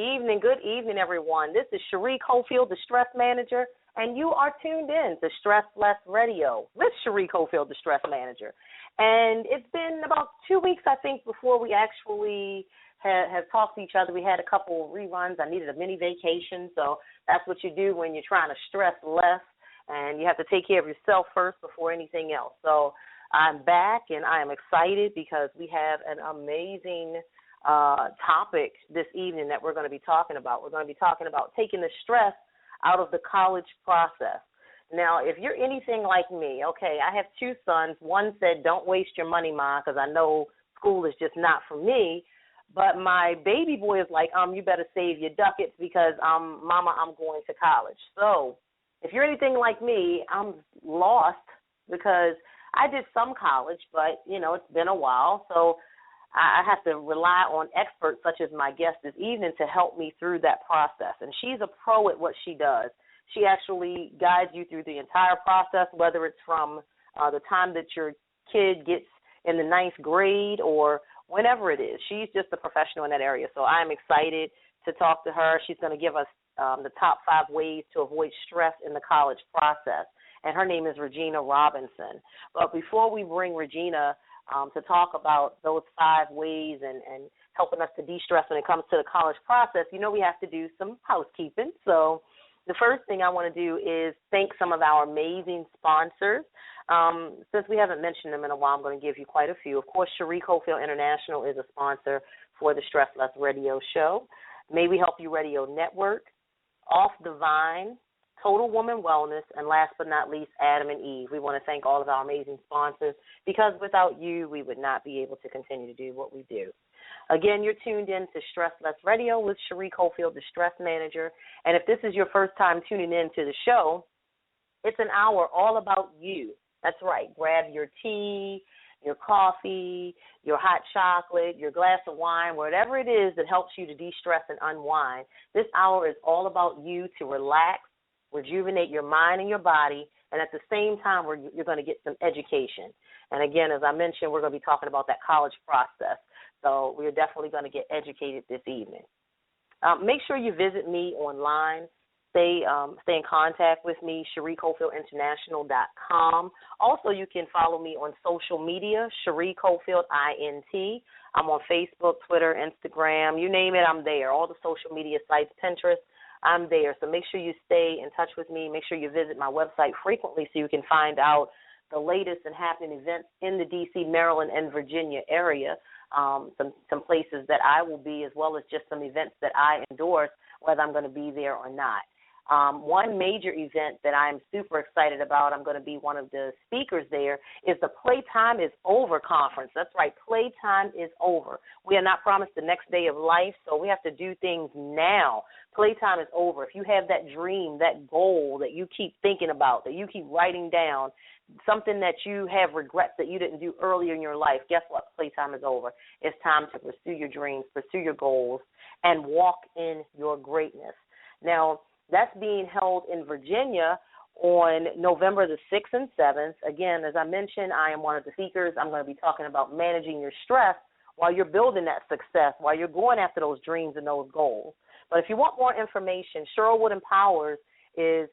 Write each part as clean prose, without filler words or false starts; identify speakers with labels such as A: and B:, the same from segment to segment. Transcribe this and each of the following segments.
A: good evening, everyone. This is Chere Cofield, the Stress Manager, and you are tuned in to Stress Less Radio with Chere Cofield, the Stress Manager. And it's been about 2 weeks, I think, before we actually have talked to each other. We had a couple of reruns. I needed a mini vacation, so that's what you do when you're trying to stress less, and you have to take care of yourself first before anything else. So I'm back, and I am excited because we have an amazing topic this evening that we're going to be talking about. We're going to be talking about taking the stress out of the college process. Now, if you're anything like me, okay, I have two sons. One said, don't waste your money, Ma, because I know school is just not for me. But my baby boy is like, you better save your ducats because, Mama, I'm going to college. So if you're anything like me, I'm lost because I did some college, but, it's been a while. So I have to rely on experts such as my guest this evening to help me through that process. And she's a pro at what she does. She actually guides you through the entire process, whether it's from the time that your kid gets in the ninth grade or whenever it is. She's just a professional in that area. So I'm excited to talk to her. She's going to give us the top 5 ways to avoid stress in the college process. And her name is Regina Robinson. But before we bring Regina to talk about those 5 ways and helping us to de-stress when it comes to the college process, we have to do some housekeeping. So the first thing I want to do is thank some of our amazing sponsors. Since we haven't mentioned them in a while, I'm going to give you quite a few. Of course, Chere Cofield International is a sponsor for the Stress Less Radio Show. May We Help You Radio Network, Off the Vine, Total Woman Wellness, and last but not least, Adam and Eve. We want to thank all of our amazing sponsors because without you, we would not be able to continue to do what we do. Again, you're tuned in to Stress Less Radio with Chere Cofield, the Stress Manager. And if this is your first time tuning in to the show, it's an hour all about you. That's right. Grab your tea, your coffee, your hot chocolate, your glass of wine, whatever it is that helps you to de-stress and unwind. This hour is all about you to relax, rejuvenate your mind and your body, and at the same time, you're going to get some education. And again, as I mentioned, we're going to be talking about that college process. So we're definitely going to get educated this evening. Make sure you visit me online. Stay in contact with me, ChereCofieldInternational.com. Also, you can follow me on social media, Chere Cofield, INT. I'm on Facebook, Twitter, Instagram. You name it, I'm there. All the social media sites, Pinterest, I'm there. So make sure you stay in touch with me. Make sure you visit my website frequently so you can find out the latest and happening events in the D.C., Maryland, and Virginia area. Some places that I will be, as well as just some events that I endorse, whether I'm going to be there or not. One major event that I'm super excited about, I'm going to be one of the speakers there, is the Playtime is Over conference. That's right, Playtime is over. We are not promised the next day of life, so we have to do things now. Playtime is over. If you have that dream, that goal that you keep thinking about, that you keep writing down, something that you have regrets that you didn't do earlier in your life, guess what? Playtime is over. It's time to pursue your dreams, pursue your goals, and walk in your greatness. Now, that's being held in Virginia on November the 6th and 7th. Again, as I mentioned, I am one of the speakers. I'm going to be talking about managing your stress while you're building that success, while you're going after those dreams and those goals. But if you want more information, Sherwood Empowers is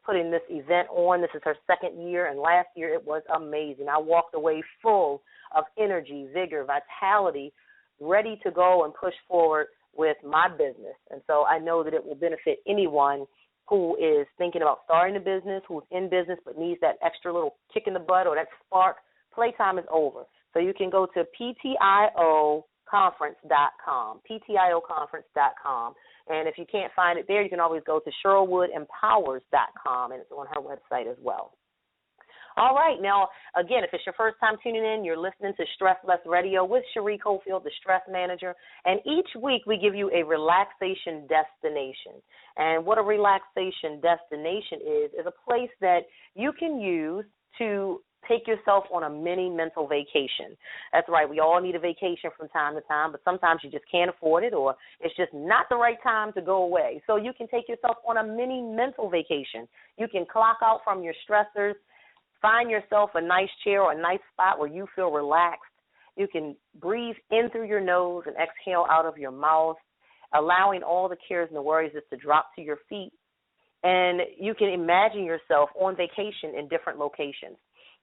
A: putting this event on. This is her 2nd year, and last year it was amazing. I walked away full of energy, vigor, vitality, ready to go and push forward with my business. And so I know that it will benefit anyone who is thinking about starting a business, who's in business but needs that extra little kick in the butt or that spark. Playtime is over. So you can go to ptioconference.com, ptioconference.com. And if you can't find it there, you can always go to SherwoodEmpowers.com, and it's on her website as well. All right. Now, again, if it's your first time tuning in, you're listening to Stress Less Radio with Chere Cofield, the Stress Manager. And each week we give you a relaxation destination. And what a relaxation destination is a place that you can use to take yourself on a mini mental vacation. That's right. We all need a vacation from time to time, but sometimes you just can't afford it, or it's just not the right time to go away. So you can take yourself on a mini mental vacation. You can clock out from your stressors, find yourself a nice chair or a nice spot where you feel relaxed. You can breathe in through your nose and exhale out of your mouth. allowing all the cares and the worries just to drop to your feet. And you can imagine yourself on vacation in different locations.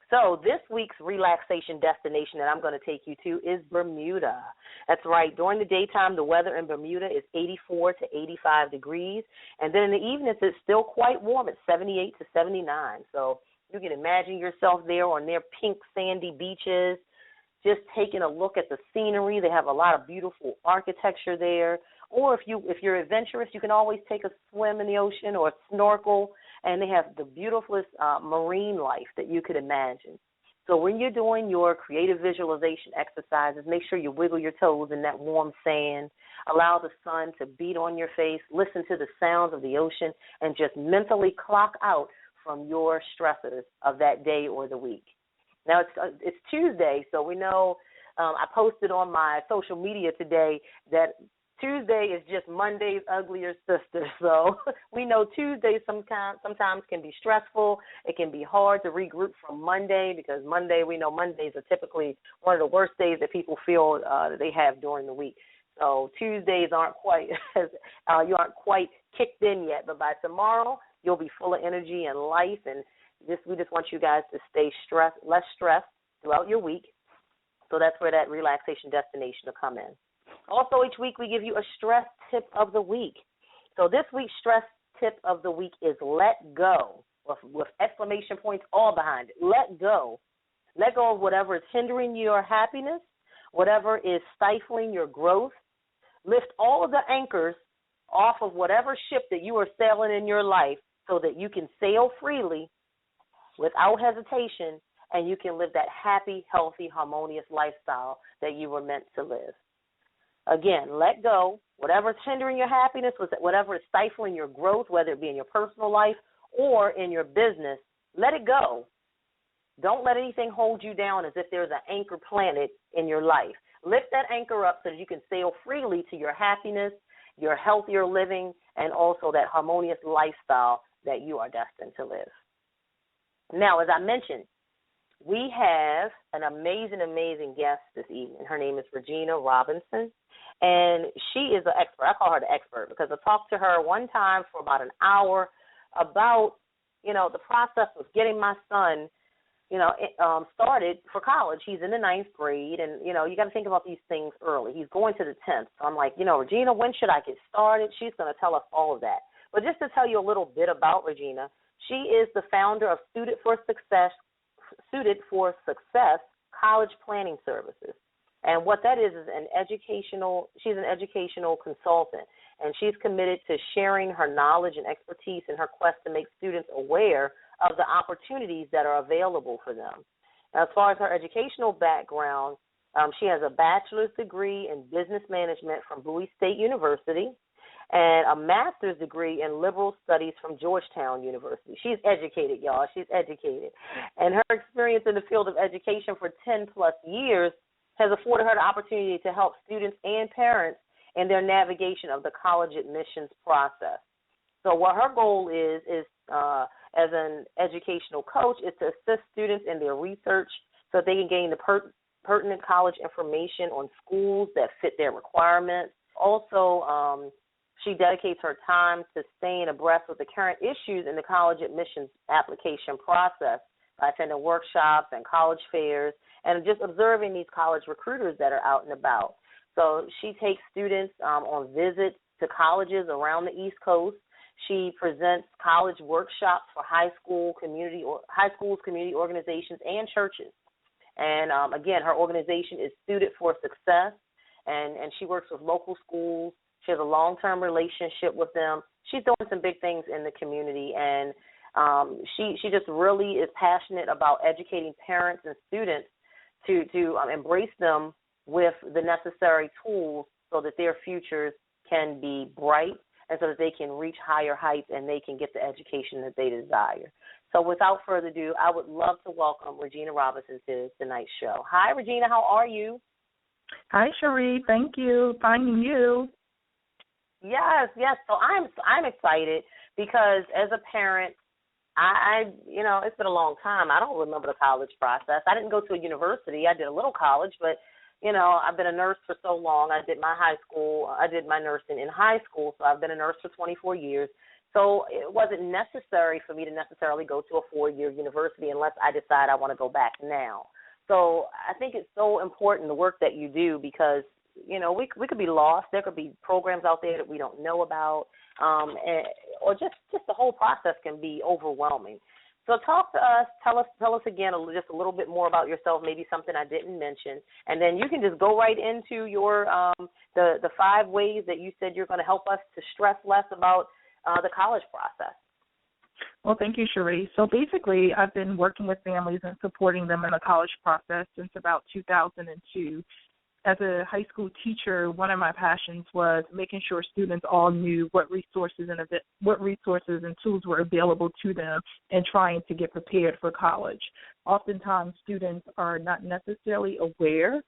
A: So this week's relaxation destination that I'm going to take you to is Bermuda. That's right. During the daytime, the weather in Bermuda is 84 to 85 degrees. And then in the evenings, it's still quite warm. It's 78 to 79. So you can imagine yourself there on their pink sandy beaches, just taking a look at the scenery. They have a lot of beautiful architecture there. Or if you're adventurous, you can always take a swim in the ocean or snorkel, and they have the beautifulest marine life that you could imagine. So when you're doing your creative visualization exercises, make sure you wiggle your toes in that warm sand, allow the sun to beat on your face, listen to the sounds of the ocean, and just mentally clock out from your stressors of that day or the week. Now, it's Tuesday, so we know I posted on my social media today that Tuesday is just Monday's uglier sister. So we know Tuesday sometimes can be stressful. It can be hard to regroup from Monday because we know Mondays are typically one of the worst days that people feel that they have during the week. So Tuesdays aren't quite you aren't quite kicked in yet, but by tomorrow you'll be full of energy and life, and we just want you guys to stay less stressed throughout your week. So that's where that relaxation destination will come in. Also, each week we give you a stress tip of the week. So this week's stress tip of the week is let go, with exclamation points all behind it. Let go. Let go of whatever is hindering your happiness, whatever is stifling your growth. Lift all of the anchors off of whatever ship that you are sailing in your life so that you can sail freely without hesitation, and you can live that happy, healthy, harmonious lifestyle that you were meant to live. Again, let go. Whatever's hindering your happiness, whatever is stifling your growth, whether it be in your personal life or in your business, let it go. Don't let anything hold you down as if there's an anchor planted in your life. Lift that anchor up so that you can sail freely to your happiness, your healthier living, and also that harmonious lifestyle that you are destined to live. Now, as I mentioned, we have an amazing, amazing guest this evening. Her name is Regina Robinson, and she is an expert. I call her the expert because I talked to her one time for about an hour about, the process of getting my son, started for college. He's in the 9th grade, and, you got to think about these things early. He's going to the 10th. So I'm like, Regina, when should I get started? She's going to tell us all of that. But just to tell you a little bit about Regina, she is the founder of Suited for Success College Planning Services. And what that is she's an educational consultant, and she's committed to sharing her knowledge and expertise in her quest to make students aware of the opportunities that are available for them. Now, as far as her educational background, she has a bachelor's degree in business management from Bowie State University and a master's degree in liberal studies from Georgetown University. She's educated, y'all. She's educated. And her experience in the field of education for 10-plus years has afforded her the opportunity to help students and parents in their navigation of the college admissions process. So what her goal is as an educational coach, is to assist students in their research so that they can gain the pertinent college information on schools that fit their requirements. Also, she dedicates her time to staying abreast with the current issues in the college admissions application process by attending workshops and college fairs and just observing these college recruiters that are out and about. So she takes students on visits to colleges around the East Coast. She presents college workshops for high schools, community organizations, and churches. And, again, her organization is Suited for Success, and she works with local schools. She has a long-term relationship with them. She's doing some big things in the community, and she just really is passionate about educating parents and students to embrace them with the necessary tools so that their futures can be bright and so that they can reach higher heights and they can get the education that they desire. So without further ado, I would love to welcome Regina Robinson to tonight's show. Hi, Regina. How are you?
B: Hi, Chere. Thank you. Finding you.
A: Yes. So I'm excited because as a parent, I it's been a long time. I don't remember the college process. I didn't go to a university. I did a little college, but I've been a nurse for so long. I did my nursing in high school, so I've been a nurse for 24 years. So it wasn't necessary for me to necessarily go to a 4-year university unless I decide I want to go back now. So I think it's so important, the work that you do, because, we could be lost. There could be programs out there that we don't know about, or just the whole process can be overwhelming. So talk to us, tell us again just a little bit more about yourself, maybe something I didn't mention, and then you can just go right into your the 5 ways that you said you're going to help us to stress less about the college process.
B: Well, thank you, Chere. So basically, I've been working with families and supporting them in the college process since about 2002. As a high school teacher, one of my passions was making sure students all knew what resources and tools were available to them and trying to get prepared for college. Oftentimes, students are not necessarily aware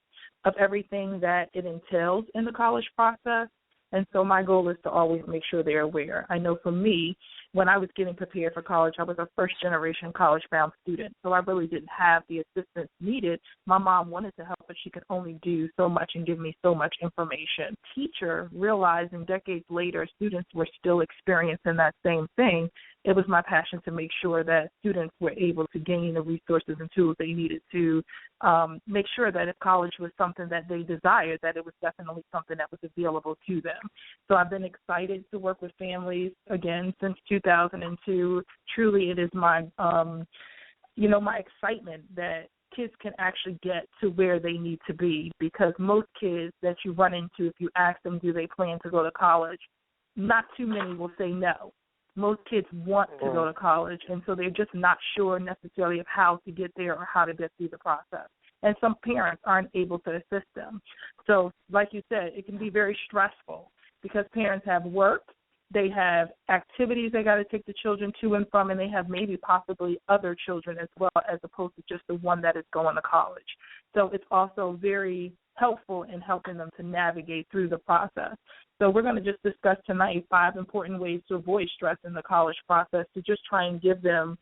B: of everything that it entails in the college process. And so my goal is to always make sure they're aware. I know for me, when I was getting prepared for college, I was a first-generation college-bound student, so I really didn't have the assistance needed. My mom wanted to help, but she could only do so much and give me so much information. Teacher, realizing decades later students were still experiencing that same thing, it was my passion to make sure that students were able to gain the resources and tools they needed to make sure that if college was something that they desired, that it was definitely something that was available to them. So I've been excited to work with families, again, since 2002. Truly, it is my, my excitement that kids can actually get to where they need to be, because most kids that you run into, if you ask them, do they plan to go to college, not too many will say no. Most kids want to go to college, and so they're just not sure necessarily of how to get there or how to get through the process. And some parents aren't able to assist them. So, like you said, it can be very stressful because parents have work, they have activities they got to take the children to and from, and they have maybe possibly other children as well, as opposed to just the one that is going to college. So it's also very helpful in helping them to navigate through the process. So we're going to just discuss tonight 5 important ways to avoid stress in the college process, to just try and give them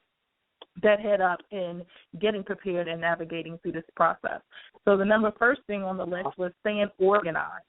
B: that head up in getting prepared and navigating through this process. So the first thing on the list was staying organized.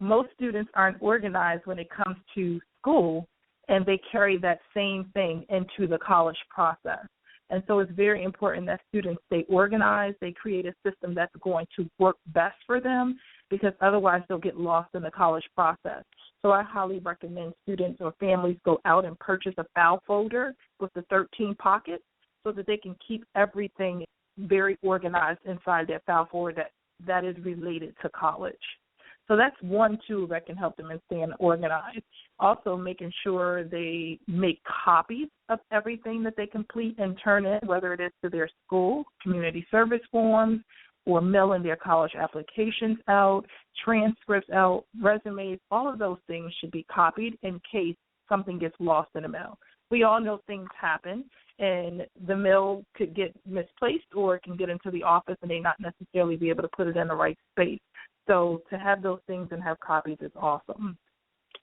B: Most students aren't organized when it comes to school, and they carry that same thing into the college process. And so it's very important that students stay organized. They create a system that's going to work best for them, because otherwise they'll get lost in the college process. So I highly recommend students or families go out and purchase a file folder with the 13 pockets so that they can keep everything very organized inside their file folder that is related to college. So that's one tool that can help them in staying organized. Also, making sure they make copies of everything that they complete and turn in, whether it is to their school, community service forms, or mailing their college applications out, transcripts out, resumes. All of those things should be copied in case something gets lost in the mail. We all know things happen, and the mail could get misplaced, or it can get into the office and they not necessarily be able to put it in the right space. So to have those things and have copies is awesome.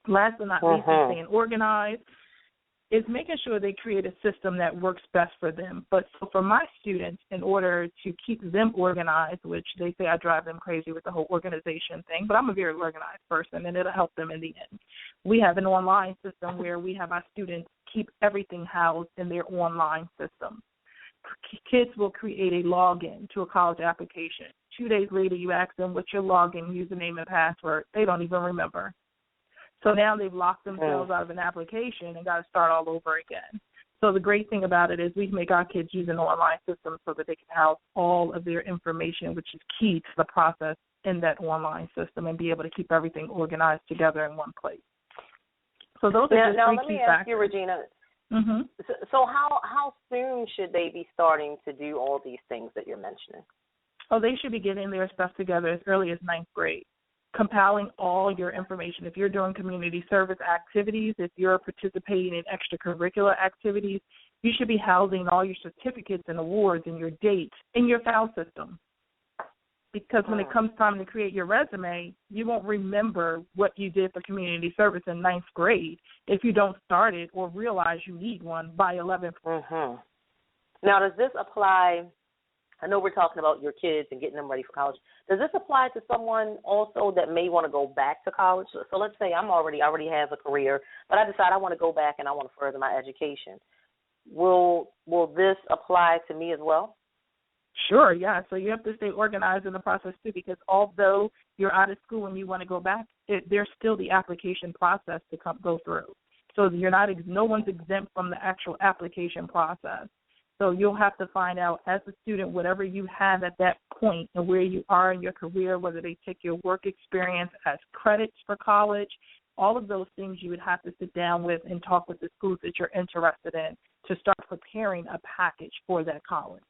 B: Last but not least, staying organized is making sure they create a system that works best for them. But so for my students, in order to keep them organized, which they say I drive them crazy with the whole organization thing, but I'm a very organized person, and it'll help them in the end. We have an online system where we have our students keep everything housed in their online system. Kids will create a login to a college application. 2 days later, you ask them what's your login, username, and password. They don't even remember. So now they've locked themselves out of an application and got to start all over again. So the great thing about it is we make our kids use an online system so that they can house all of their information, which is key to the process in that online system, and be able to keep everything organized together in one place. So those are just 3 key factors. Now, let me ask you,
A: Regina, so how soon should they be starting to do all these things that you're mentioning?
B: Oh, they should be getting their stuff together as early as 9th grade, compiling all your information. If you're doing community service activities, if you're participating in extracurricular activities, you should be housing all your certificates and awards and your dates in your file system. Because when it comes time to create your resume, you won't remember what you did for community service in 9th grade if you don't start it or realize you need one by 11th grade.
A: Now, does this apply I know we're talking about your kids and getting them ready for college. Does this apply to someone also that may want to go back to college? So let's say I already have a career, but I decide I want to go back and I want to further my education. Will this apply to me as well?
B: Sure, yeah. So you have to stay organized in the process too, because although you're out of school and you want to go back, there's still the application process to go through. So no one's exempt from the actual application process. So you'll have to find out as a student whatever you have at that point and where you are in your career, whether they take your work experience as credits for college, all of those things you would have to sit down with and talk with the schools that you're interested in to start preparing a package for that college.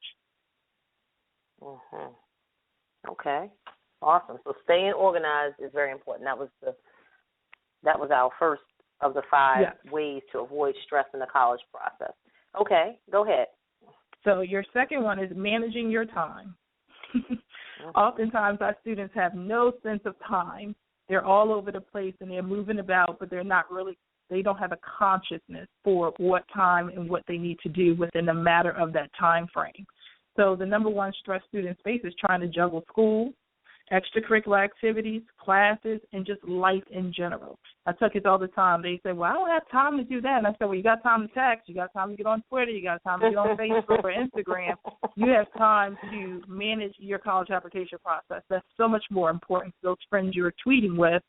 A: Mm-hmm. Okay, awesome. So staying organized is very important. That was our first of the 5 ways to avoid stress in the college process. Okay, go ahead.
B: So your second one is managing your time. Oftentimes our students have no sense of time. They're all over the place and they're moving about, but they don't have a consciousness for what time and what they need to do within a matter of that time frame. So the number one stress students face is trying to juggle school, extracurricular activities, classes, and just life in general. I tell kids all the time, they say, well, I don't have time to do that. And I said, well, you got time to text, you got time to get on Twitter, you got time to get on Facebook or Instagram. You have time to manage your college application process. That's so much more important. Those friends you're tweeting with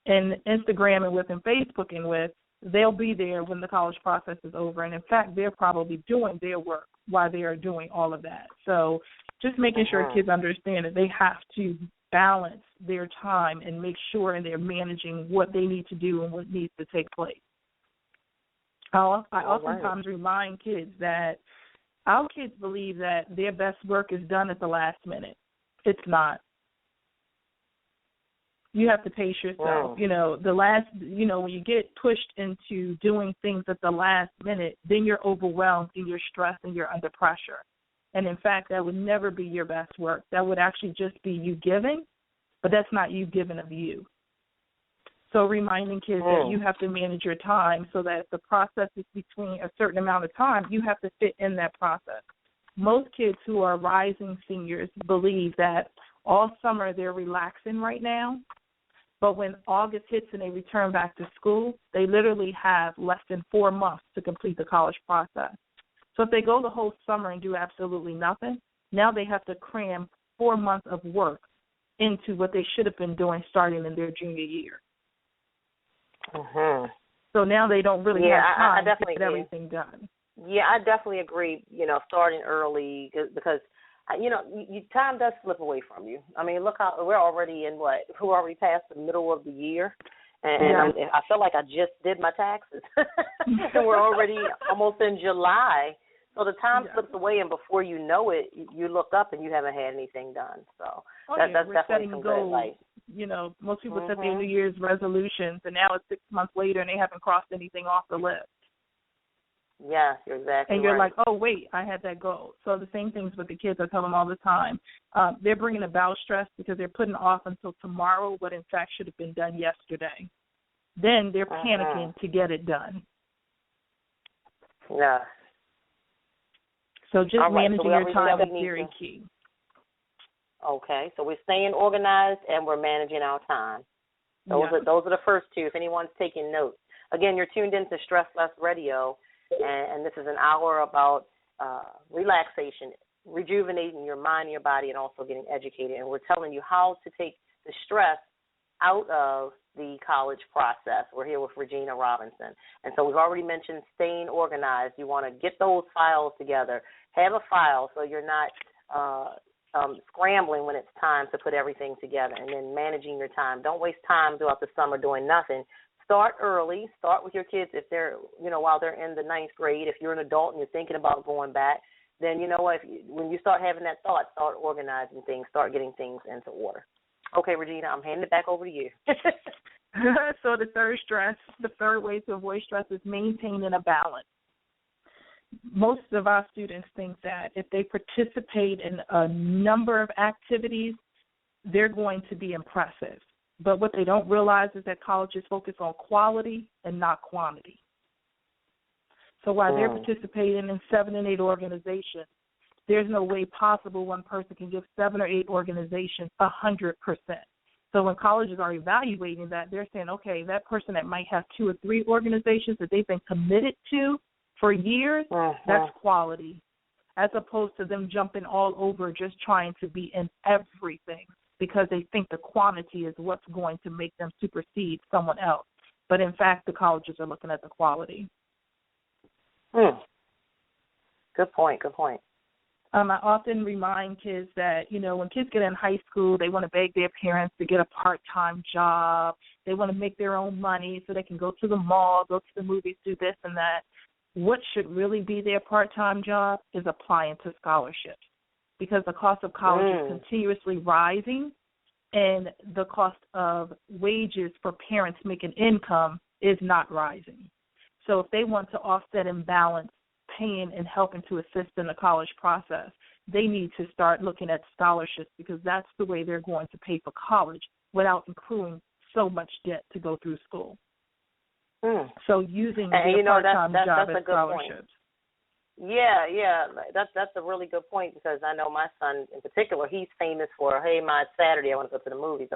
B: and Instagram and with and Facebooking with, they'll be there when the college process is over. And, in fact, they're probably doing their work while they are doing all of that. So just making sure kids understand that they have to balance their time and make sure they're managing what they need to do and what needs to take place. I oftentimes remind kids that our kids believe that their best work is done at the last minute. It's not. You have to pace yourself. When you get pushed into doing things at the last minute, then you're overwhelmed and you're stressed and you're under pressure. And, in fact, that would never be your best work. That would actually just be you giving, but that's not you giving of you. So reminding kids that you have to manage your time so that if the process is between a certain amount of time, you have to fit in that process. Most kids who are rising seniors believe that all summer they're relaxing right now, but when August hits and they return back to school, they literally have less than 4 months to complete the college process. So if they go the whole summer and do absolutely nothing, now they have to cram 4 months of work into what they should have been doing starting in their junior year. So now they don't really have time to get everything done.
A: Yeah, I definitely agree, starting early because, time does slip away from you. I mean, look how we're already we're already past the middle of the year. And I feel like I just did my taxes. And we're already almost in July. So the time slips away, and before you know it, you look up and you haven't had anything done. So that's definitely some good advice.
B: Most people set their New Year's resolutions, and now it's 6 months later, and they haven't crossed anything off the list.
A: Yeah, you're exactly
B: And you're
A: right.
B: like, oh, wait, I had that goal. So the same things with the kids. I tell them all the time. They're bringing about stress because they're putting off until tomorrow what, in fact, should have been done yesterday. Then they're panicking to get it done.
A: Yeah.
B: So just managing your time is very key.
A: Okay, so we're staying organized and we're managing our time. Those are the first two, if anyone's taking notes. Again, you're tuned into Stress Less Radio, and this is an hour about relaxation, rejuvenating your mind, your body, and also getting educated. And we're telling you how to take the stress out of the college process. We're here with Regina Robinson. And so we've already mentioned staying organized. You want to get those files together. Have a file so you're not scrambling when it's time to put everything together, and then managing your time. Don't waste time throughout the summer doing nothing. Start early. Start with your kids if they're, while they're in the 9th grade. If you're an adult and you're thinking about going back, then when you start having that thought, start organizing things, start getting things into order. Okay, Regina, I'm handing it back over to you.
B: So the third way to avoid stress is maintaining a balance. Most of our students think that if they participate in a number of activities, they're going to be impressive. But what they don't realize is that college is focused on quality and not quantity. So while they're participating in 7 and 8 organizations, there's no way possible one person can give 7 or 8 organizations 100%. So when colleges are evaluating that, they're saying, okay, that person that might have 2 or 3 organizations that they've been committed to for years, that's quality, as opposed to them jumping all over just trying to be in everything because they think the quantity is what's going to make them supersede someone else. But, in fact, the colleges are looking at the quality.
A: Good point.
B: I often remind kids that, when kids get in high school, they want to beg their parents to get a part-time job. They want to make their own money so they can go to the mall, go to the movies, do this and that. What should really be their part-time job is applying to scholarships, because the cost of college is continuously rising, and the cost of wages for parents making income is not rising. So if they want to offset and balance paying and helping to assist in the college process, they need to start looking at scholarships, because that's the way they're going to pay for college without accruing so much debt to go through school. So using the part-time job as scholarships.
A: Yeah, that's a really good point, because I know my son in particular, he's famous for, hey, my Saturday, I want to go to the movies,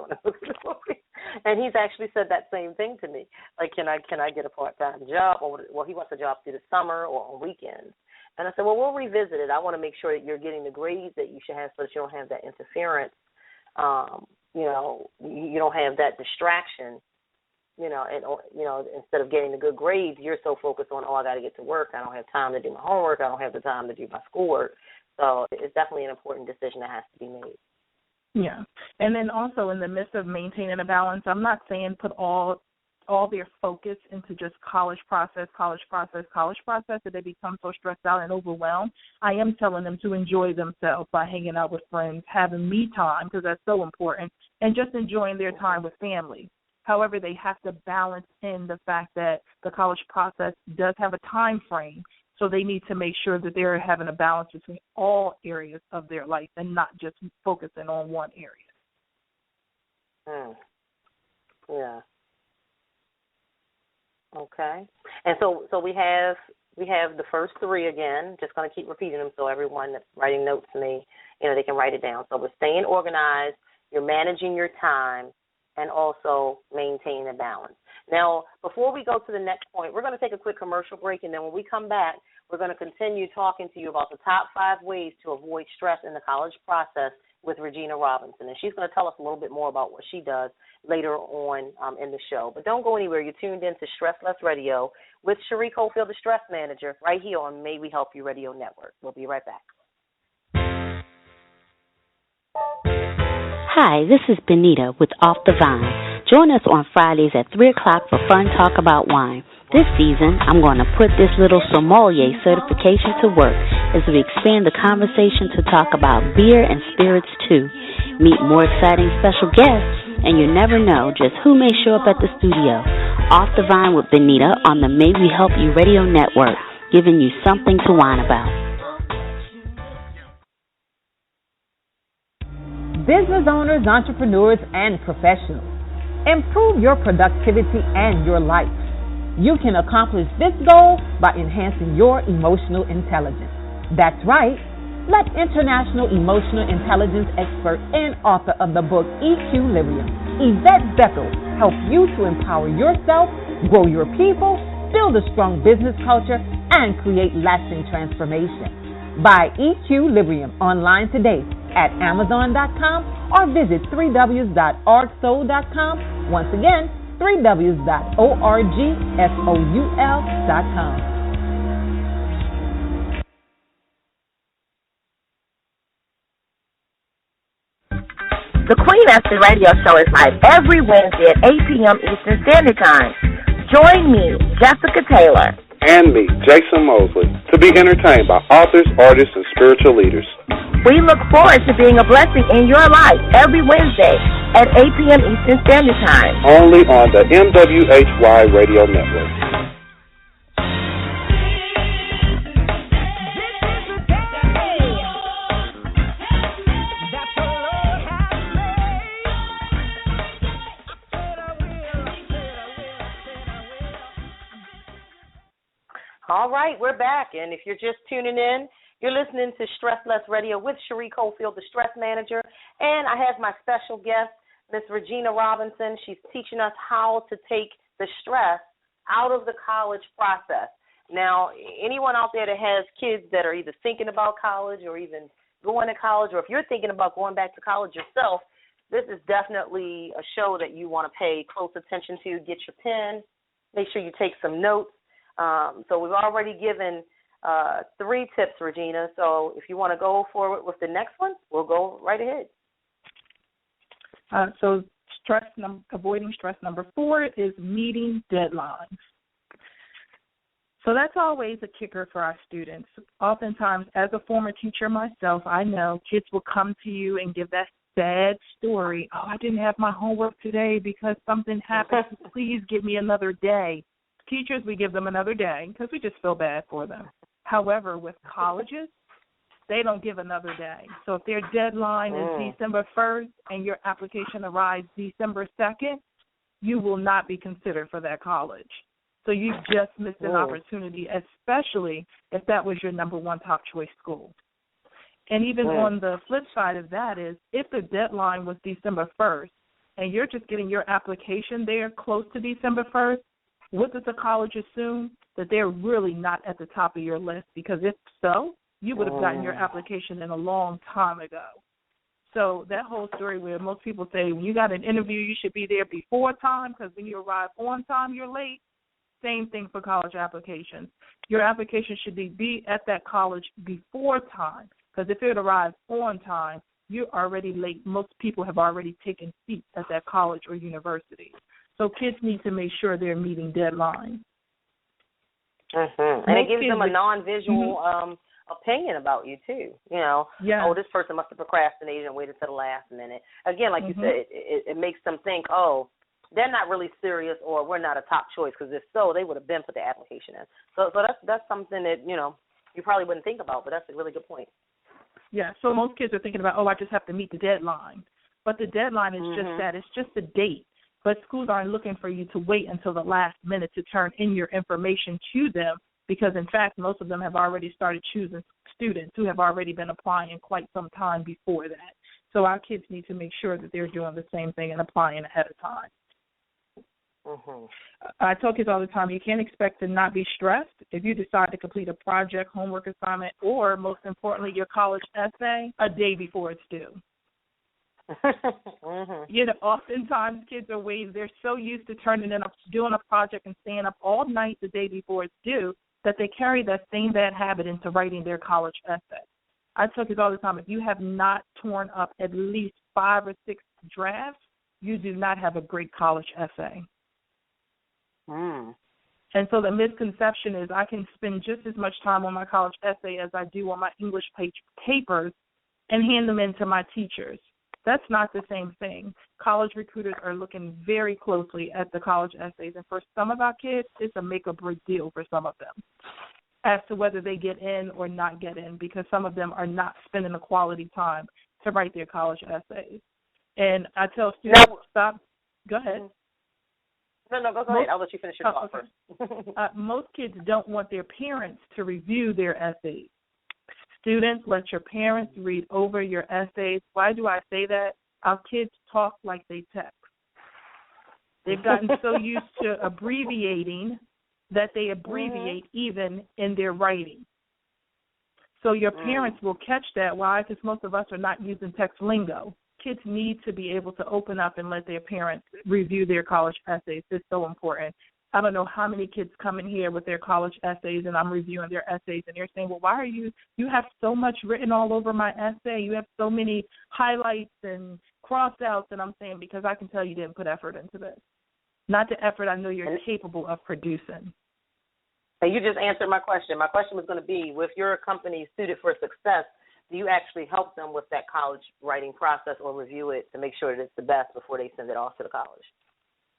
A: and he's actually said that same thing to me, like, can I get a part-time job, or, well, he wants a job through the summer or on weekends, and I said, well, we'll revisit it. I want to make sure that you're getting the grades that you should have so that you don't have that interference, you don't have that distraction. Instead of getting the good grades, you're so focused on, I got to get to work. I don't have time to do my homework. I don't have the time to do my schoolwork. So it's definitely an important decision that has to be made.
B: Yeah. And then also in the midst of maintaining a balance, I'm not saying put all their focus into just college process, that they become so stressed out and overwhelmed. I am telling them to enjoy themselves by hanging out with friends, having me time, because that's so important, and just enjoying their time with family. However, they have to balance in the fact that the college process does have a time frame, so they need to make sure that they're having a balance between all areas of their life and not just focusing on one area.
A: Yeah. Okay. And so we have the first 3 again. Just going to keep repeating them so everyone that's writing notes they can write it down. So we're staying organized, you're managing your time, and also maintain a balance. Now, before we go to the next point, we're going to take a quick commercial break, and then when we come back, we're going to continue talking to you about the top 5 ways to avoid stress in the college process with Regina Robinson. And she's going to tell us a little bit more about what she does later on in the show. But don't go anywhere. You're tuned in to Stress Less Radio with Chere Cofield, the Stress Manager, right here on May We Help You Radio Network. We'll be right back.
C: Hi, this is Benita with Off the Vine. Join us on Fridays at 3 o'clock for Fun Talk About Wine. This season, I'm going to put this little sommelier certification to work as we expand the conversation to talk about beer and spirits too. Meet more exciting special guests, and you never know just who may show up at the studio. Off the Vine with Benita on the May We Help You Radio Network, giving you something to whine about.
D: Business owners, entrepreneurs, and professionals, improve your productivity and your life. You can accomplish this goal by enhancing your emotional intelligence. That's right. Let international emotional intelligence expert and author of the book Equilibrium, Yvette Bethel, help you to empower yourself, grow your people, build a strong business culture, and create lasting transformation. Buy Equilibrium online today at Amazon.com or visit 3ws.orgsoul.com. Once again, 3ws.orgsoul.com.
E: The Queen Esther Radio Show is live every Wednesday at 8 p.m. Eastern Standard Time. Join me, Jessica Taylor,
F: and me, Jason Mosley, to be entertained by authors, artists, and spiritual leaders.
E: We look forward to being a blessing in your life every Wednesday at 8 p.m. Eastern Standard Time.
F: Only on the MWHY Radio Network.
A: All right, we're back, and if you're just tuning in, You're listening to Stress Less Radio with Chere Cofield, the stress manager, and I have my special guest, Miss Regina Robinson. She's teaching us how to take the stress out of the college process. Now, anyone out there that has kids that are either thinking about college or even going to college, or if you're thinking about going back to college yourself, this is definitely a show that you want to pay close attention to. Get your pen. Make sure you take some notes. So we've already given 3 tips, Regina. So if you want to go forward with the next one, we'll go right ahead.
B: So avoiding stress number 4 is meeting deadlines. So that's always a kicker for our students. Oftentimes, as a former teacher myself, I know kids will come to you and give that sad story. Oh, I didn't have my homework today because something happened. Please give me another day. Teachers, we give them another day because we just feel bad for them. However, with colleges, they don't give another day. So if their deadline is December 1st and your application arrives December 2nd, you will not be considered for that college. So you just missed an opportunity, especially if that was your number 1 top choice school. And even on the flip side of that is if the deadline was December 1st and you're just getting your application there close to December 1st, what does the college assume? That they're really not at the top of your list, because if so, you would have gotten your application in a long time ago. So that whole story where most people say when you got an interview, you should be there before time because when you arrive on time, you're late. Same thing for college applications. Your application should be at that college before time, because if it arrives on time, you're already late. Most people have already taken seats at that college or university. So kids need to make sure they're meeting deadlines.
A: And it gives them a non-visual opinion about you, too. You know, oh, this person must have procrastinated and waited to the last minute. Again, like you said, it makes them think, oh, they're not really serious, or we're not a top choice, because if so, they would have been put the application in. So that's something that, you know, you probably wouldn't think about, but that's a really good point.
B: Yeah, so most kids are thinking about, oh, I just have to meet the deadline. But the deadline is just that. It's just a date. But schools aren't looking for you to wait until the last minute to turn in your information to them, because, in fact, most of them have already started choosing students who have already been applying quite some time before that. So our kids need to make sure that they're doing the same thing and applying ahead of time. I tell kids all the time, you can't expect to not be stressed if you decide to complete a project, homework assignment, or, most importantly, your college essay a day before it's due. You know, oftentimes kids are they're so used to doing a project and staying up all night the day before it's due that they carry that same bad habit into writing their college essay. I tell kids all the time, if you have not torn up at least 5 or 6 drafts, you do not have a great college essay. And so the misconception is I can spend just as much time on my college essay as I do on my English papers and hand them in to my teachers. That's not the same thing. College recruiters are looking very closely at the college essays, and for some of our kids, it's a make or break deal for some of them as to whether they get in or not get in, because some of them are not spending the quality time to write their college essays. And I tell students, stop. Go ahead.
A: No, go ahead. I'll let you finish your thought first.
B: Most kids don't want their parents to review their essays. Students, let your parents read over your essays. Why do I say that? Our kids talk like they text. They've gotten so used to abbreviating that they abbreviate even in their writing. So your parents will catch that. Why? Because most of us are not using text lingo. Kids need to be able to open up and let their parents review their college essays. It's so important. I don't know how many kids come in here with their college essays, and I'm reviewing their essays, and they're saying, well, why are you have so much written all over my essay. You have so many highlights and cross-outs. And I'm saying, because I can tell you didn't put effort into this. Not the effort I know you're capable of producing.
A: And you just answered my question. My question was going to be, with your company Suited for Success, do you actually help them with that college writing process or review it to make sure that it's the best before they send it off to the college?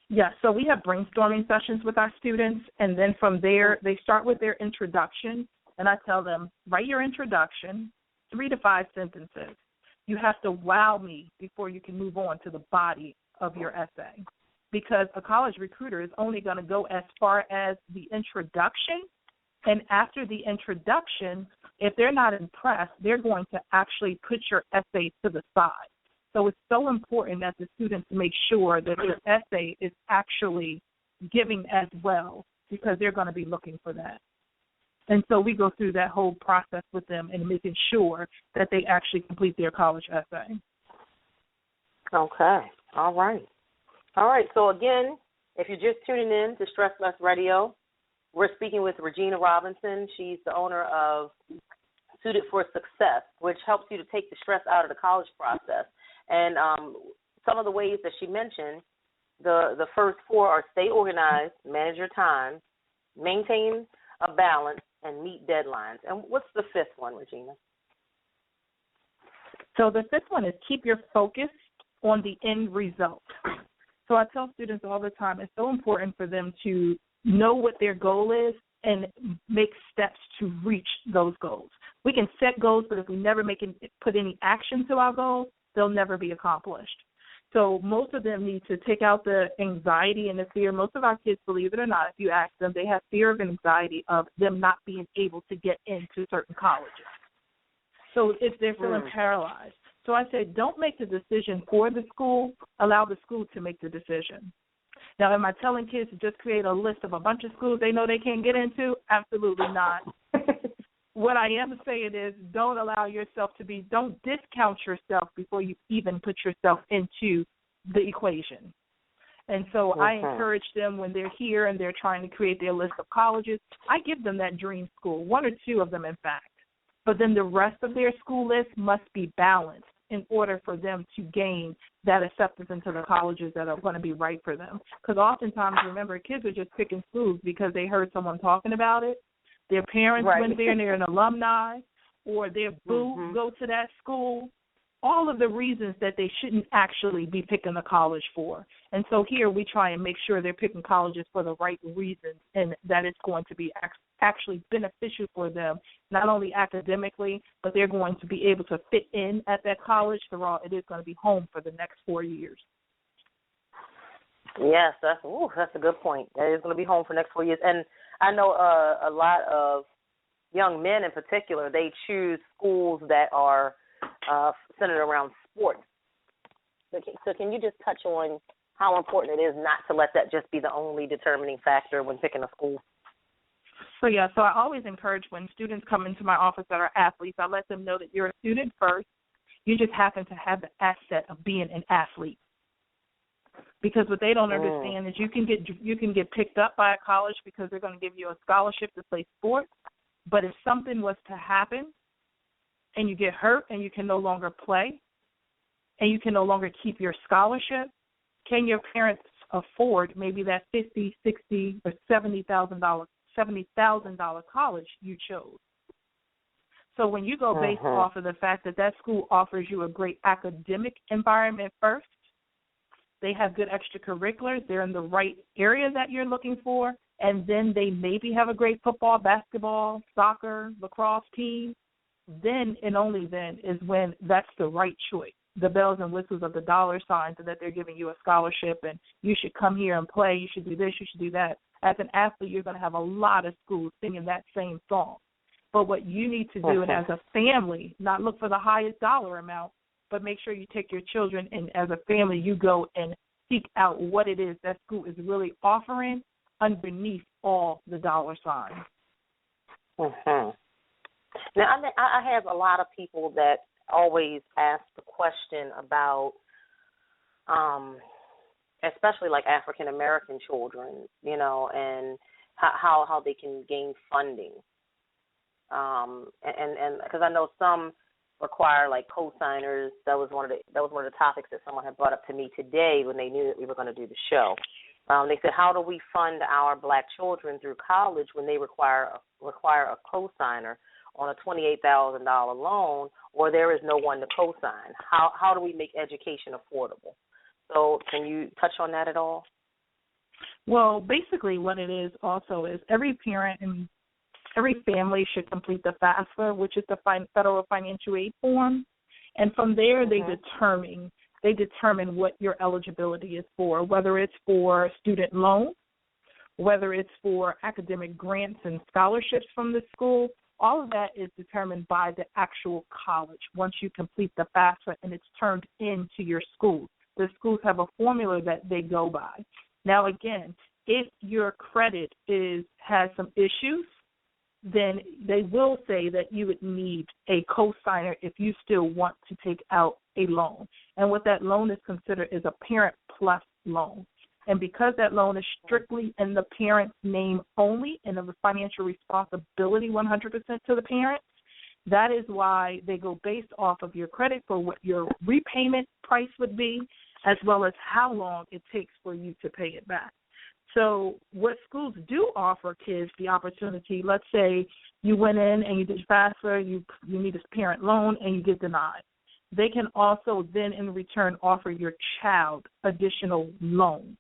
B: Yeah, so we have brainstorming sessions with our students, and then from there they start with their introduction, and I tell them, write your introduction, 3 to 5 sentences. You have to wow me before you can move on to the body of your essay, because a college recruiter is only going to go as far as the introduction, and after the introduction, if they're not impressed, they're going to actually put your essay to the side. So it's so important that the students make sure that their essay is actually giving as well, because they're going to be looking for that. And so we go through that whole process with them and making sure that they actually complete their college essay.
A: Okay. All right. All right. So, again, if you're just tuning in to Stress Less Radio, we're speaking with Regina Robinson. She's the owner of Suited for Success, which helps you to take the stress out of the college process. And some of the ways that she mentioned, the first four are stay organized, manage your time, maintain a balance, and meet deadlines. And what's the fifth one, Regina?
B: So the fifth one is keep your focus on the end result. So I tell students all the time, it's so important for them to know what their goal is and make steps to reach those goals. We can set goals, but if we never put any action to our goals, they'll never be accomplished. So most of them need to take out the anxiety and the fear. Most of our kids, believe it or not, if you ask them, they have fear and anxiety of them not being able to get into certain colleges. So if they're feeling paralyzed. So I said, don't make the decision for the school. Allow the school to make the decision. Now, am I telling kids to just create a list of a bunch of schools they know they can't get into? Absolutely not. What I am saying is don't discount yourself before you even put yourself into the equation. And so I encourage them when they're here and they're trying to create their list of colleges, I give them that dream school, one or two of them, in fact. But then the rest of their school list must be balanced in order for them to gain that acceptance into the colleges that are going to be right for them. Because oftentimes, remember, kids are just picking schools because they heard someone talking about it. Their parents went there and they're an alumni, or their boo go to that school. All of the reasons that they shouldn't actually be picking a college for. And so here we try and make sure they're picking colleges for the right reasons and that it's going to be actually beneficial for them, not only academically, but they're going to be able to fit in at that college. For all, it is going to be home for the next 4 years.
A: Yes, that's a good point. That is going to be home for the next 4 years. And I know a lot of young men in particular, they choose schools that are centered around sports. So can you just touch on how important it is not to let that just be the only determining factor when picking a school?
B: So I always encourage when students come into my office that are athletes, I let them know that you're a student first. You just happen to have the asset of being an athlete. Because what they don't understand is you can get picked up by a college because they're going to give you a scholarship to play sports. But if something was to happen and you get hurt and you can no longer play and you can no longer keep your scholarship, can your parents afford maybe that $50,000, $60,000, or $70,000 college you chose? So when you go based off of the fact that school offers you a great academic environment first, they have good extracurriculars, they're in the right area that you're looking for, and then they maybe have a great football, basketball, soccer, lacrosse team, then and only then is when that's the right choice. The bells and whistles of the dollar signs and that they're giving you a scholarship and you should come here and play, you should do this, you should do that. As an athlete, you're going to have a lot of schools singing that same song. But what you need to do, and as a family, not look for the highest dollar amount, but make sure you take your children and as a family you go and seek out what it is that school is really offering underneath all the dollar signs.
A: Now, I have a lot of people that always ask the question about, especially like African American children, and how they can gain funding. And because I know some require like co-signers. That was one of the topics that someone had brought up to me today when they knew that we were going to do the show. They said, how do we fund our black children through college when they require a co-signer on a $28,000 loan, or there is no one to co-sign? How do we make education affordable? So can you touch on that at all?
B: Well, basically what it is also is every parent and every family should complete the FAFSA, which is the Federal Financial Aid Form, and from there they determine what your eligibility is for, whether it's for student loans, whether it's for academic grants and scholarships from the school. all of that is determined by the actual college once you complete the FAFSA and it's turned into your school. The schools have a formula that they go by. Now, again, if your credit has some issues, then they will say that you would need a co-signer if you still want to take out a loan. And what that loan is considered is a Parent Plus loan. And because that loan is strictly in the parent's name only and of the financial responsibility 100% to the parent, that is why they go based off of your credit for what your repayment price would be, as well as how long it takes for you to pay it back. So what schools do offer kids the opportunity, let's say you went in and you did FAFSA, you need a parent loan, and you get denied. They can also then in return offer your child additional loan.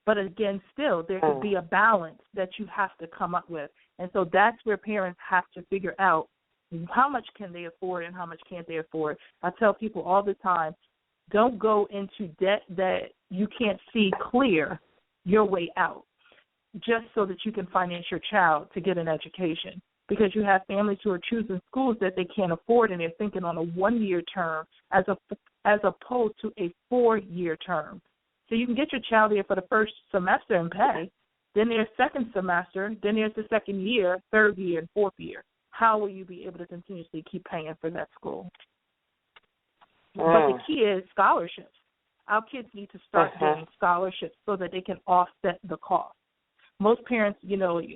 B: But again, still, there could be a balance that you have to come up with. And so that's where parents have to figure out how much can they afford and how much can't they afford. I tell people all the time, don't go into debt that you can't see clear your way out just so that you can finance your child to get an education. Because you have families who are choosing schools that they can't afford and they're thinking on a 1-year term as opposed to a 4-year term. So you can get your child here for the first semester and pay. Then there's second semester. Then there's the second year, third year, and fourth year. How will you be able to continuously keep paying for that school? But the key is scholarships. Our kids need to start getting scholarships so that they can offset the cost. Most parents,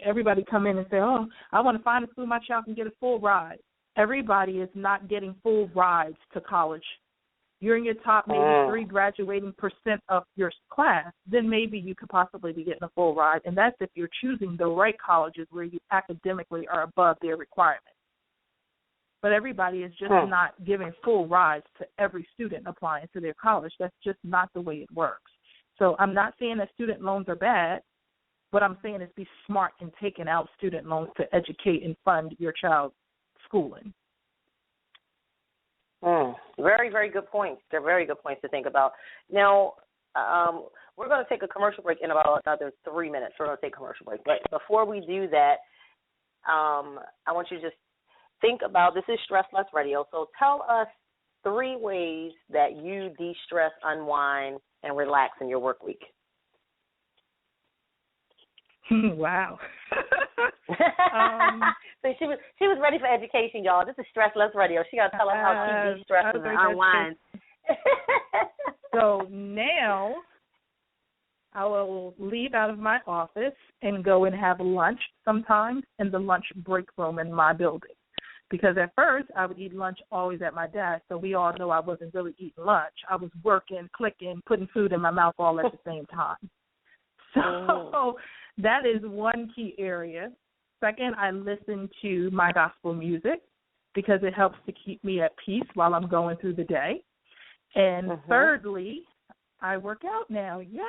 B: everybody come in and say, oh, I want to find a school my child can get a full ride. Everybody is not getting full rides to college. You're in your top maybe 3 graduating % of your class, then maybe you could possibly be getting a full ride, and that's if you're choosing the right colleges where you academically are above their requirements. But everybody is just not giving full rides to every student applying to their college. That's just not the way it works. So I'm not saying that student loans are bad. What I'm saying is be smart in taking out student loans to educate and fund your child's schooling.
A: Very, very good points. They're very good points to think about. Now, we're going to take a commercial break in about another 3 minutes. We're going to take a commercial break. But before we do that, I want you to just think about, this is Stress Less Radio, so tell us 3 ways that you de-stress, unwind, and relax in your work week.
B: Wow.
A: So she was ready for education, y'all. This is Stress Less Radio. She got to tell us how she de-stresses and unwinds.
B: So now I will leave out of my office and go and have lunch sometimes in the lunch break room in my building. Because at first I would eat lunch always at my desk, so we all know I wasn't really eating lunch. I was working, clicking, putting food in my mouth all at the same time. So that is one key area. Second, I listen to my gospel music because it helps to keep me at peace while I'm going through the day. And thirdly, I work out now. Yay!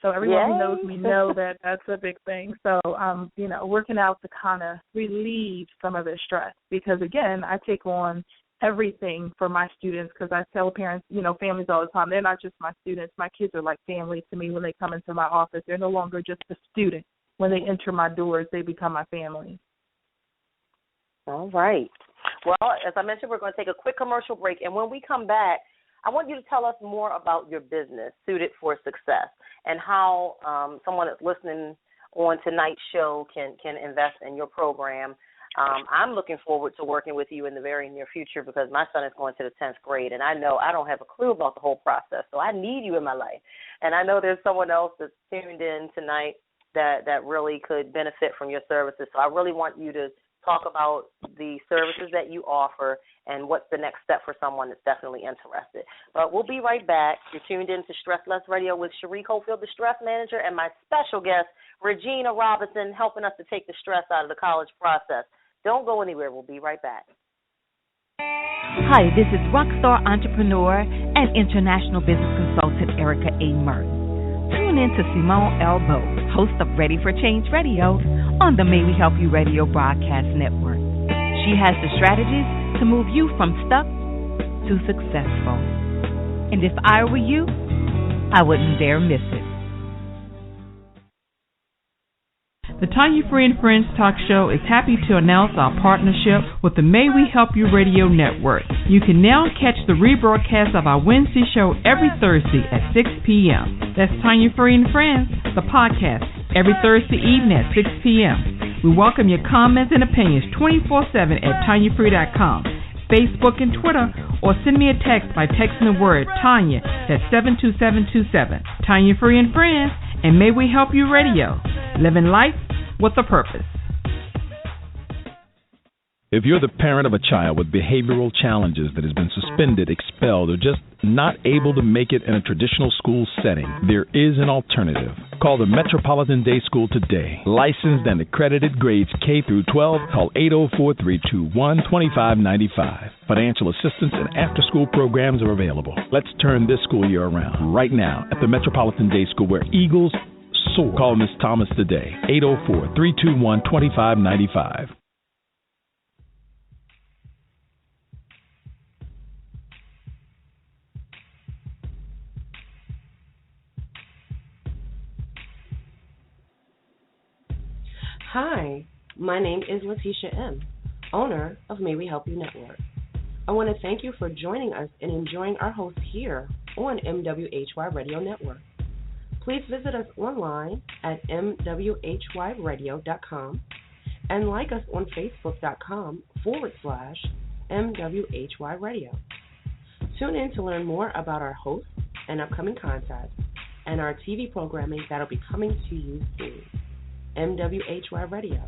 B: So everyone who knows me know that that's a big thing. So I'm, working out to kind of relieve some of the stress because, again, I take on everything for my students because I tell parents, families all the time, they're not just my students. My kids are like family to me when they come into my office. They're no longer just a student. When they enter my doors, they become my family.
A: All right. Well, as I mentioned, we're going to take a quick commercial break. And when we come back, I want you to tell us more about your business, Suited for Success, and how someone that's listening on tonight's show can invest in your program. I'm looking forward to working with you in the very near future because my son is going to the 10th grade, and I know I don't have a clue about the whole process, so I need you in my life. And I know there's someone else that's tuned in tonight that really could benefit from your services. So I really want you to talk about the services that you offer and what's the next step for someone that's definitely interested. But we'll be right back. You're tuned in to Stress Less Radio with Chere Cofield, the stress manager, and my special guest, Regina Robinson, helping us to take the stress out of the college process. Don't go anywhere. We'll be right back.
G: Hi, this is rockstar entrepreneur and international business consultant Erica A. Merton. Tune in to Simone Elbow, host of Ready for Change Radio on the May We Help You Radio Broadcast Network. She has the strategies to move you from stuck to successful. And if I were you, I wouldn't dare miss it.
H: The Tanya Free and Friends Talk Show is happy to announce our partnership with the May We Help You Radio Network. You can now catch the rebroadcast of our Wednesday show every Thursday at 6 p.m. That's Tanya Free and Friends, the podcast, every Thursday evening at 6 p.m. We welcome your comments and opinions 24/7 at TanyaFree.com, Facebook and Twitter, or send me a text by texting the word Tanya, that's 72727. Tanya Free and Friends, and May We Help You Radio. Living life with a purpose.
I: If you're the parent of a child with behavioral challenges that has been suspended, expelled, or just not able to make it in a traditional school setting, there is an alternative. Call the Metropolitan Day School today. Licensed and accredited grades K through 12. Call 804-321-2595. Financial assistance and after-school programs are available. Let's turn this school year around right now at the Metropolitan Day School, where Eagles soar. Call Ms. Thomas today. 804-321-2595.
J: Hi, my name is Letitia M., owner of May We Help You Network. I want to thank you for joining us and enjoying our hosts here on MWHY Radio Network. Please visit us online at mwhyradio.com and like us on facebook.com/MWHY Radio. Tune in to learn more about our hosts and upcoming contests and our TV programming that'll be coming to you soon. MWHY Radio,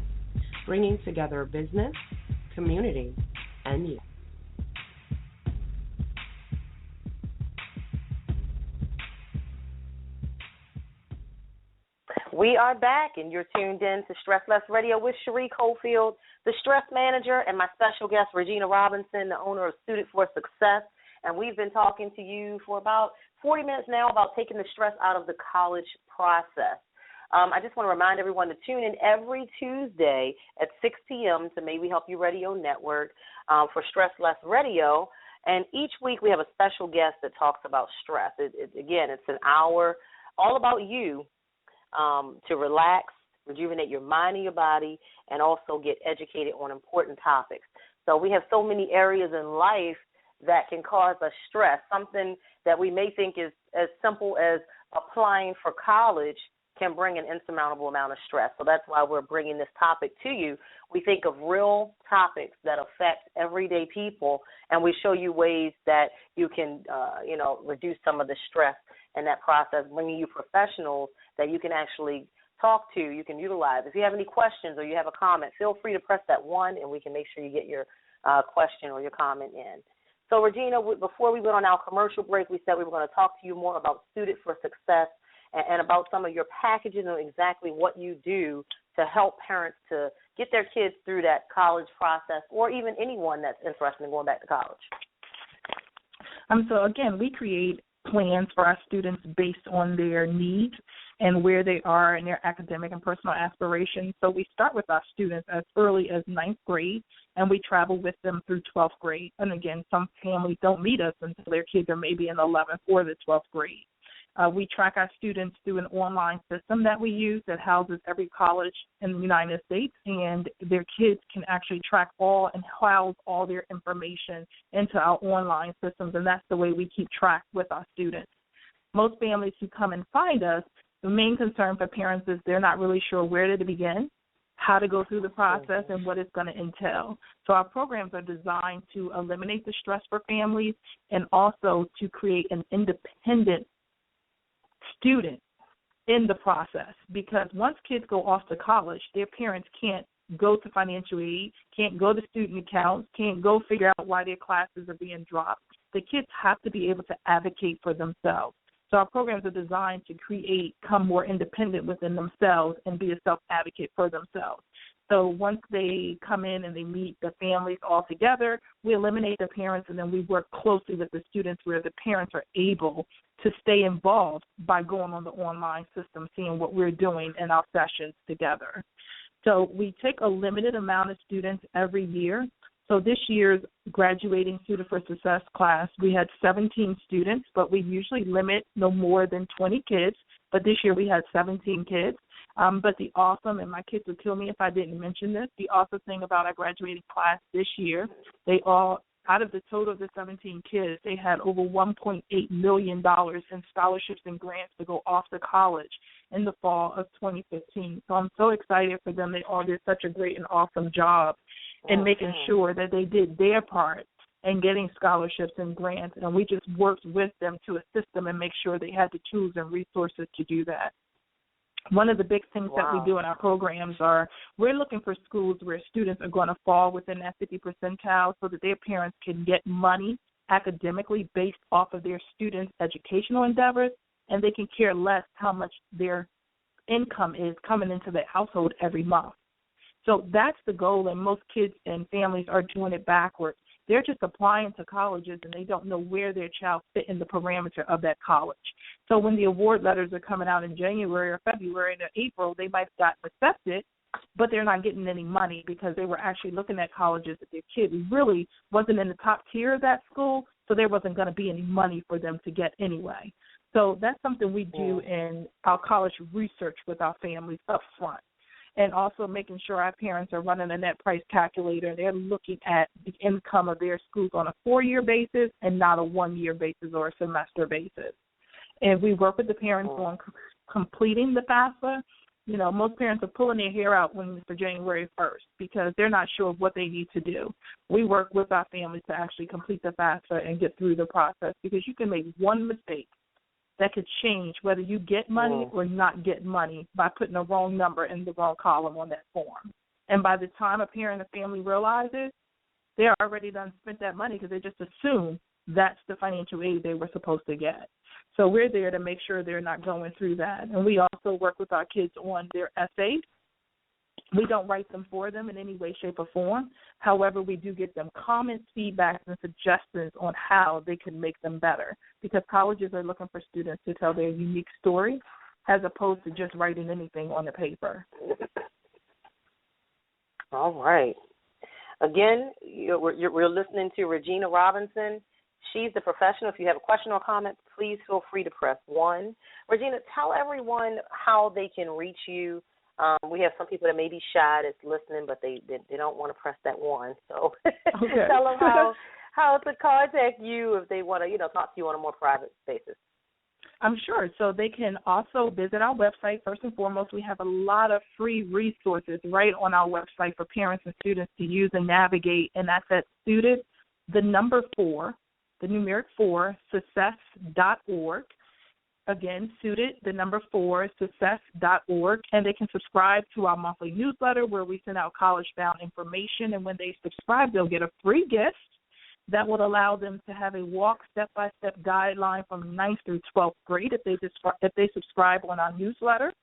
J: bringing together business, community, and you.
A: We are back, and you're tuned in to Stress Less Radio with Chere Cofield, the stress manager, and my special guest, Regina Robinson, the owner of Suited for Success. And we've been talking to you for about 40 minutes now about taking the stress out of the college process. I just want to remind everyone to tune in every Tuesday at 6 p.m. to May We Help You Radio Network for Stress Less Radio. And each week we have a special guest that talks about stress. Again, it's an hour all about you to relax, rejuvenate your mind and your body, and also get educated on important topics. So we have so many areas in life that can cause us stress. Something that we may think is as simple as applying for college can bring an insurmountable amount of stress. So that's why we're bringing this topic to you. We think of real topics that affect everyday people, and we show you ways that you can, reduce some of the stress in that process, bringing you professionals that you can actually talk to, you can utilize. If you have any questions or you have a comment, feel free to press that 1, and we can make sure you get your question or your comment in. So, Regina, before we went on our commercial break, we said we were going to talk to you more about Suited for Success and about some of your packages and exactly what you do to help parents to get their kids through that college process, or even anyone that's interested in going back to college.
B: So, again, we create plans for our students based on their needs and where they are in their academic and personal aspirations. So we start with our students as early as 9th grade, and we travel with them through 12th grade. And, again, some families don't meet us until their kids are maybe in the 11th or the 12th grade. We track our students through an online system that we use that houses every college in the United States, and their kids can actually track all and house all their information into our online systems, and that's the way we keep track with our students. Most families who come and find us, the main concern for parents is they're not really sure where to begin, how to go through the process, and what it's going to entail. So our programs are designed to eliminate the stress for families and also to create an independent student in the process, because once kids go off to college, their parents can't go to financial aid, can't go to student accounts, can't go figure out why their classes are being dropped. The kids have to be able to advocate for themselves. So our programs are designed to become more independent within themselves and be a self-advocate for themselves. So once they come in and they meet the families all together, we eliminate the parents, and then we work closely with the students where the parents are able to stay involved by going on the online system, seeing what we're doing in our sessions together. So we take a limited amount of students every year. So this year's graduating Suited for Success class, we had 17 students, but we usually limit no more than 20 kids. But this year we had 17 kids. But the awesome, and my kids would kill me if I didn't mention this, the awesome thing about our graduating class this year, they all, out of the total of the 17 kids, they had over $1.8 million in scholarships and grants to go off to college in the fall of 2015. So I'm so excited for them. They all did such a great and awesome job in making sure that they did their part and getting scholarships and grants, and we just worked with them to assist them and make sure they had the tools and resources to do that. One of the big things that we do in our programs are we're looking for schools where students are going to fall within that 50 percentile so that their parents can get money academically based off of their students' educational endeavors, and they can care less how much their income is coming into their household every month. So that's the goal, and most kids and families are doing it backwards. They're just applying to colleges, and they don't know where their child fit in the parameter of that college. So when the award letters are coming out in January or February or April, they might have gotten accepted, but they're not getting any money because they were actually looking at colleges that their kid really wasn't in the top tier of that school, so there wasn't going to be any money for them to get anyway. So that's something we do in our college research with our families up front. And also making sure our parents are running a net price calculator. They're looking at the income of their schools on a 4-year basis and not a 1-year basis or a semester basis. And we work with the parents on completing the FAFSA. You know, most parents are pulling their hair out when it's for January 1st because they're not sure what they need to do. We work with our families to actually complete the FAFSA and get through the process because you can make one mistake that could change whether you get money or not get money by putting the wrong number in the wrong column on that form. And by the time a parent or family realizes, they're already done spent that money because they just assume that's the financial aid they were supposed to get. So we're there to make sure they're not going through that. And we also work with our kids on their essays. We don't write them for them in any way, shape, or form. However, we do give them comments, feedback, and suggestions on how they can make them better because colleges are looking for students to tell their unique story as opposed to just writing anything on the paper.
A: All right. Again, we're listening to Regina Robinson. She's the professional. If you have a question or comment, please feel free to press 1. Regina, tell everyone how they can reach you. We have some people that may be shy that's listening, but they don't want to press that 1. So tell them how to contact you if they want to, talk to you on a more private basis.
B: I'm sure. So they can also visit our website. First and foremost, we have a lot of free resources right on our website for parents and students to use and navigate, and that's at suited, the number 4, the numeric 4, success.org. Again, suited, the number 4, success.org, and they can subscribe to our monthly newsletter where we send out college-bound information, and when they subscribe, they'll get a free gift that will allow them to have a walk step-by-step guideline from 9th through 12th grade if they subscribe on our newsletter.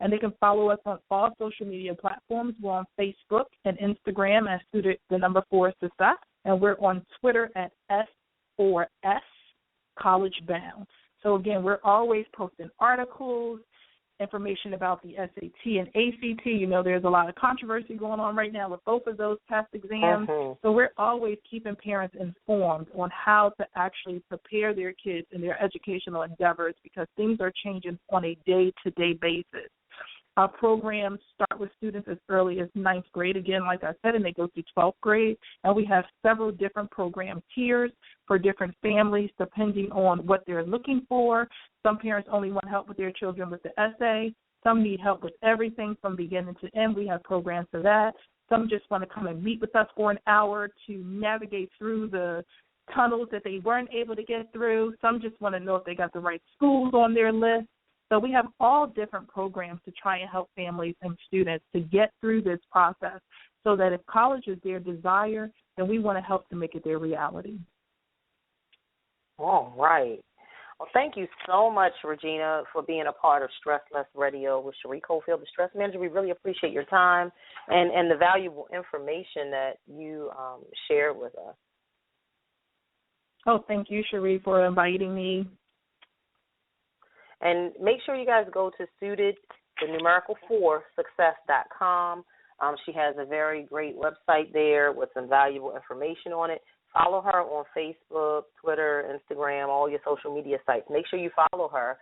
B: And they can follow us on all social media platforms. We're on Facebook and Instagram as suited, the number 4, success, and we're on Twitter at S4S College Bound. So, again, we're always posting articles, information about the SAT and ACT. There's a lot of controversy going on right now with both of those test exams. So we're always keeping parents informed on how to actually prepare their kids in their educational endeavors because things are changing on a day-to-day basis. Our programs start with students as early as 9th grade, again, like I said, and they go through 12th grade. And we have several different program tiers for different families depending on what they're looking for. Some parents only want help with their children with the essay. Some need help with everything from beginning to end. We have programs for that. Some just want to come and meet with us for an hour to navigate through the tunnels that they weren't able to get through. Some just want to know if they got the right schools on their list. So we have all different programs to try and help families and students to get through this process so that if college is their desire, then we want to help to make it their reality.
A: All right. Well, thank you so much, Regina, for being a part of Stress Less Radio with Chere Cofield, the Stress Manager. We really appreciate your time and the valuable information that you shared with us.
B: Oh, thank you, Chere, for inviting me.
A: And make sure you guys go to suited, the numerical 4, success.com. She has a very great website there with some valuable information on it. Follow her on Facebook, Twitter, Instagram, all your social media sites. Make sure you follow her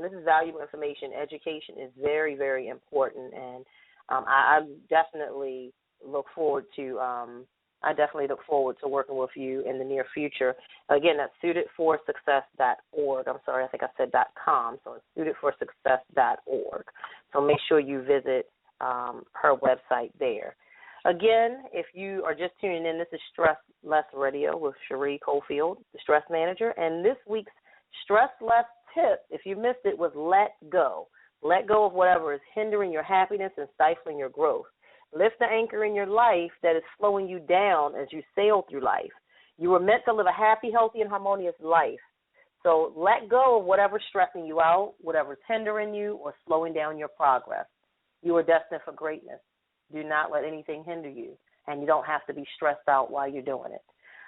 A: This is valuable information. Education is very, very important, and I definitely look forward to working with you in the near future. Again, that's suitedforsuccess.org. I'm sorry, I think I said .com, so it's suitedforsuccess.org. So make sure you visit her website there. Again, if you are just tuning in, this is Stress Less Radio with Chere Cofield, the Stress Manager, and this week's Stress Less tip, if you missed it, was let go. Let go of whatever is hindering your happiness and stifling your growth. Lift the anchor in your life that is slowing you down as you sail through life. You were meant to live a happy, healthy, and harmonious life. So let go of whatever's stressing you out, whatever's hindering you or slowing down your progress. You are destined for greatness. Do not let anything hinder you, and you don't have to be stressed out while you're doing it.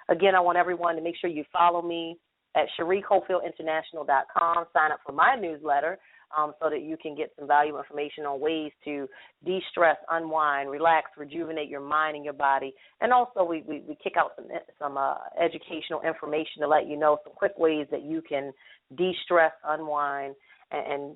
A: Again, I want everyone to make sure you follow me at ChereCofieldInternational.com. Sign up for my newsletter so that you can get some valuable information on ways to de-stress, unwind, relax, rejuvenate your mind and your body. And also we kick out some educational information to let you know some quick ways that you can de-stress, unwind, and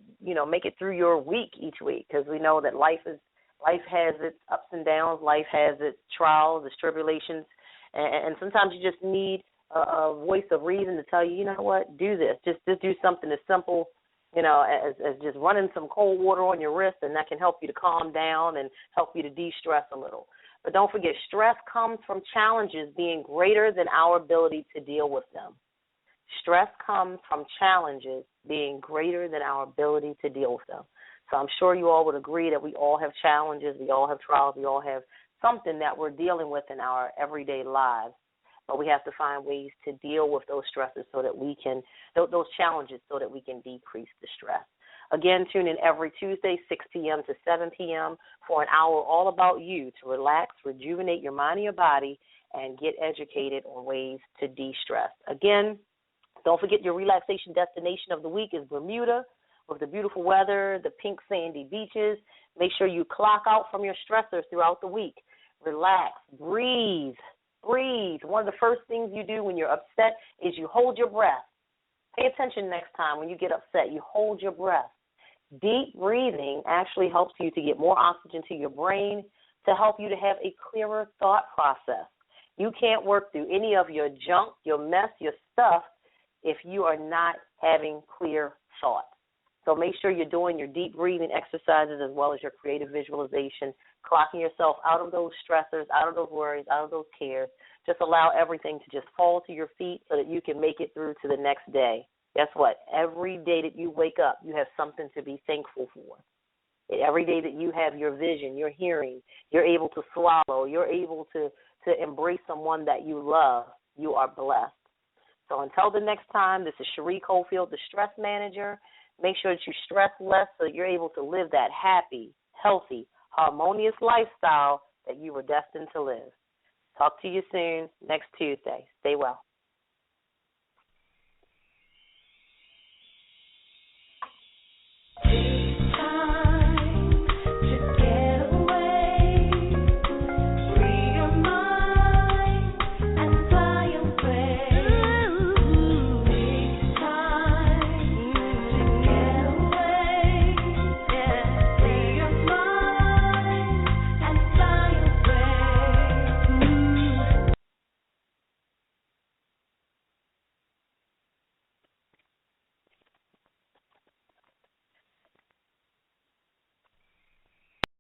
A: make it through your week each week, because we know that life has its ups and downs. Life has its trials, its tribulations, and sometimes you just need a voice of reason to tell you, you know what, do this. Just do something as simple, as just running some cold water on your wrist, and that can help you to calm down and help you to de-stress a little. But don't forget, stress comes from challenges being greater than our ability to deal with them. Stress comes from challenges being greater than our ability to deal with them. So I'm sure you all would agree that we all have challenges, we all have trials, we all have something that we're dealing with in our everyday lives. But we have to find ways to deal with those stresses so that we can, those challenges, so that we can decrease the stress. Again, tune in every Tuesday, 6 p.m. to 7 p.m. for an hour all about you to relax, rejuvenate your mind and your body, and get educated on ways to de-stress. Again, don't forget your relaxation destination of the week is Bermuda, with the beautiful weather, the pink sandy beaches. Make sure you clock out from your stressors throughout the week. Relax, breathe. One of the first things you do when you're upset is you hold your breath. Pay attention next time when you get upset. You hold your breath. Deep breathing actually helps you to get more oxygen to your brain, to help you to have a clearer thought process. You can't work through any of your junk, your mess, your stuff if you are not having clear thoughts. So make sure you're doing your deep breathing exercises as well as your creative visualization, clocking yourself out of those stressors, out of those worries, out of those cares. Just allow everything to just fall to your feet so that you can make it through to the next day. Guess what? Every day that you wake up, you have something to be thankful for. Every day that you have your vision, your hearing, you're able to swallow, you're able to embrace someone that you love, you are blessed. So until the next time, this is Chere Cofield, the Stress Manager. Make sure that you stress less so that you're able to live that happy, healthy, harmonious lifestyle that you were destined to live. Talk to you soon next Tuesday. Stay well.